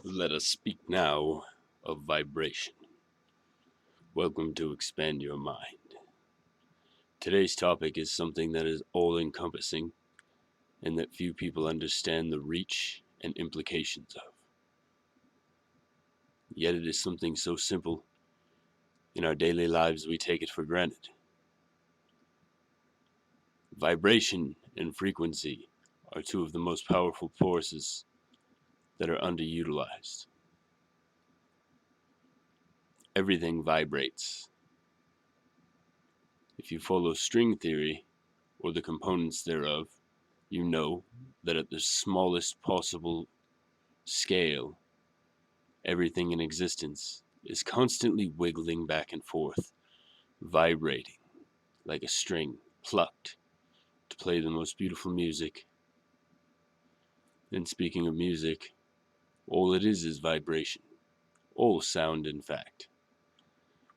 Let us speak now of vibration. Welcome to Expand Your Mind. Today's topic is something that is all-encompassing and that few people understand the reach and implications of. Yet it is something so simple, in our daily lives we take it for granted. Vibration and frequency are two of the most powerful forces that are underutilized. Everything vibrates. If you follow string theory, or the components thereof, you know that at the smallest possible scale, everything in existence is constantly wiggling back and forth, vibrating like a string plucked to play the most beautiful music. And speaking of music, all it is vibration, all sound in fact.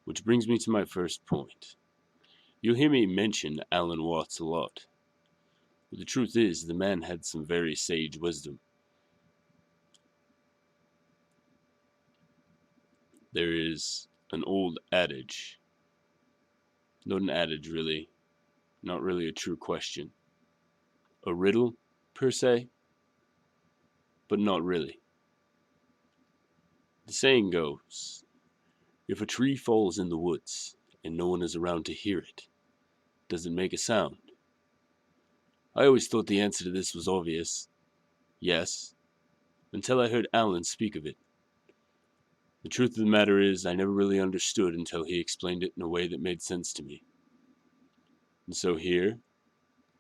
Which brings me to my first point. You'll hear me mention Alan Watts a lot. But the truth is, the man had some very sage wisdom. There is an old adage, not an adage really, not really a true question. A riddle, per se, but not really. The saying goes, if a tree falls in the woods and no one is around to hear it, does it make a sound? I always thought the answer to this was obvious. Yes, until I heard Alan speak of it. The truth of the matter is, I never really understood until he explained it in a way that made sense to me. And so here,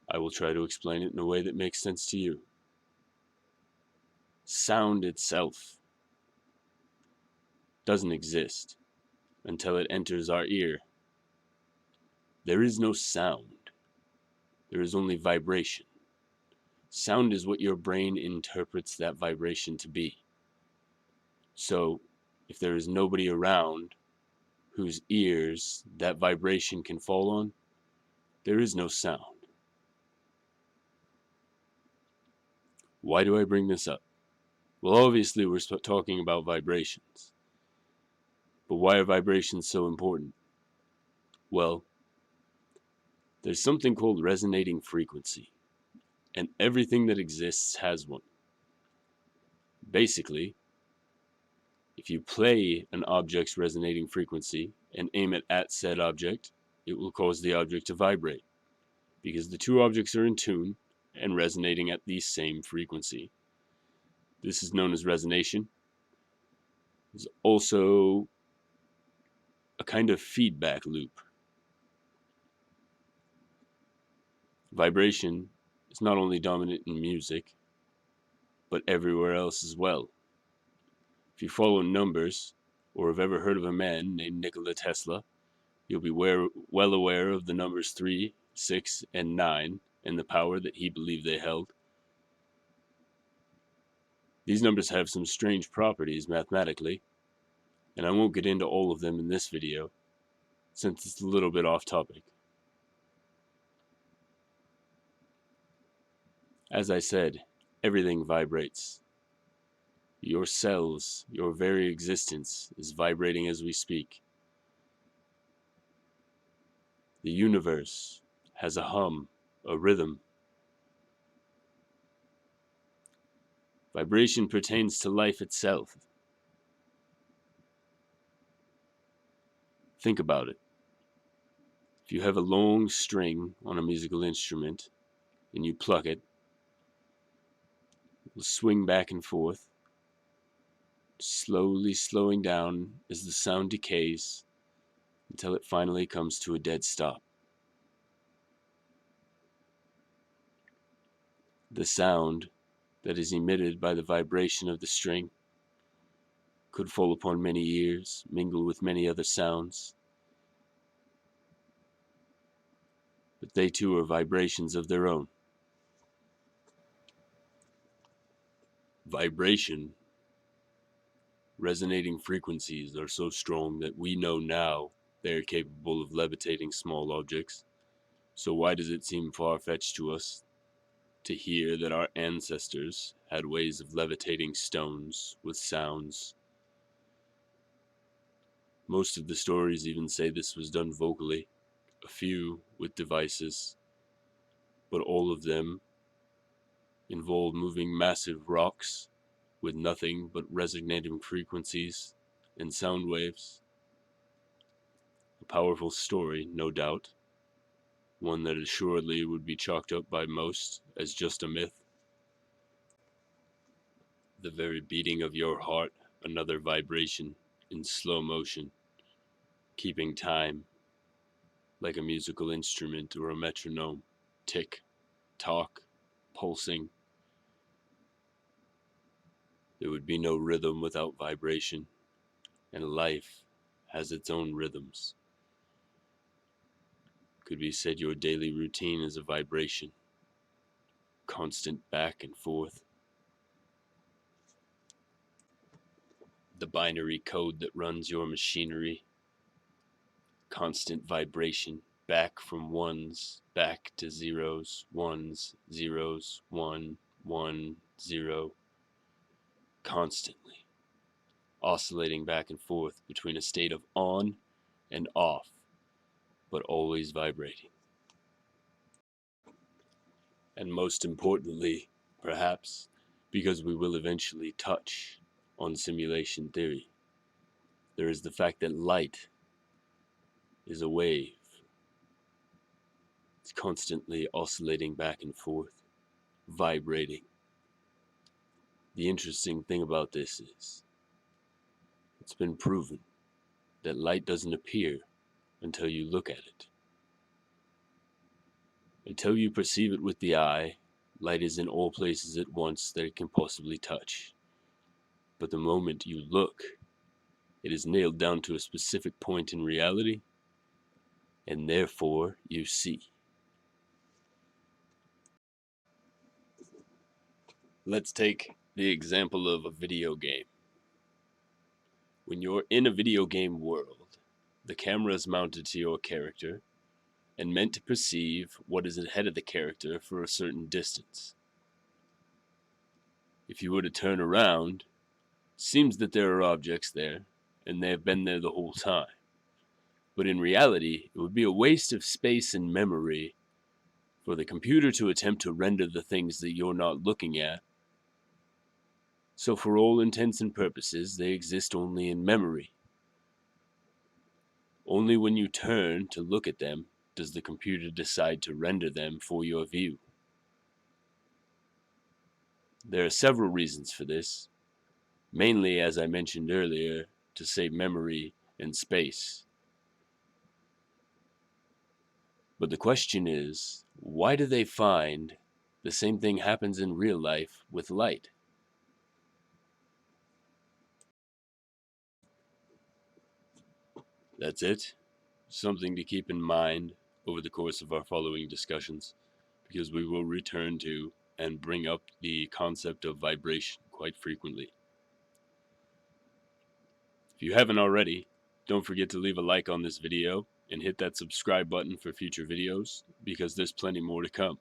I will try to explain it in a way that makes sense to you. Sound itself doesn't exist until it enters our ear. There is no sound. There is only vibration. Sound is what your brain interprets that vibration to be. So, if there is nobody around whose ears that vibration can fall on, there is no sound. Why do I bring this up? Well, obviously we're talking about vibrations. But why are vibrations so important? Well, there's something called resonating frequency, and everything that exists has one. Basically, if you play an object's resonating frequency and aim it at said object, it will cause the object to vibrate, because the two objects are in tune and resonating at the same frequency. This is known as resonation. It's also a kind of feedback loop. Vibration is not only dominant in music, but everywhere else as well. If you follow numbers, or have ever heard of a man named Nikola Tesla, you'll be well aware of the numbers 3, 6, and 9, and the power that he believed they held. These numbers have some strange properties mathematically, and I won't get into all of them in this video, since it's a little bit off topic. As I said, everything vibrates. Your cells, your very existence, is vibrating as we speak. The universe has a hum, a rhythm. Vibration pertains to life itself. Think about it. If you have a long string on a musical instrument and you pluck it, it will swing back and forth, slowly slowing down as the sound decays until it finally comes to a dead stop. The sound that is emitted by the vibration of the string could fall upon many ears, mingle with many other sounds, but they too are vibrations of their own. Vibration, resonating frequencies are so strong that we know now they are capable of levitating small objects. So why does it seem far-fetched to us to hear that our ancestors had ways of levitating stones with sounds. Most of the stories even say this was done vocally, a few with devices, but all of them involve moving massive rocks with nothing but resonating frequencies and sound waves. A powerful story, no doubt, one that assuredly would be chalked up by most as just a myth. The very beating of your heart, another vibration in slow motion, keeping time like a musical instrument or a metronome, tick, tock, pulsing. There would be no rhythm without vibration, and life has its own rhythms. Could be said your daily routine is a vibration, constant back and forth. The binary code that runs your machinery, constant vibration, back from ones, back to zeros, ones, zeros, 1, 1, 0, constantly oscillating back and forth between a state of on and off, but always vibrating. And most importantly, perhaps, because we will eventually touch on simulation theory, there is the fact that light is a wave. It's constantly oscillating back and forth, vibrating. The interesting thing about this is, it's been proven that light doesn't appear until you look at it. Until you perceive it with the eye, light is in all places at once that it can possibly touch. But the moment you look, it is nailed down to a specific point in reality, and therefore you see. Let's take the example of a video game. When you're in a video game world, the camera is mounted to your character and meant to perceive what is ahead of the character for a certain distance. If you were to turn around, it seems that there are objects there, and they have been there the whole time. But in reality, it would be a waste of space and memory for the computer to attempt to render the things that you're not looking at. So for all intents and purposes, they exist only in memory. Only when you turn to look at them does the computer decide to render them for your view. There are several reasons for this, mainly, as I mentioned earlier, to save memory and space. But the question is, why do they find the same thing happens in real life with light? That's it. Something to keep in mind over the course of our following discussions, because we will return to and bring up the concept of vibration quite frequently. If you haven't already, don't forget to leave a like on this video and hit that subscribe button for future videos, because there's plenty more to come.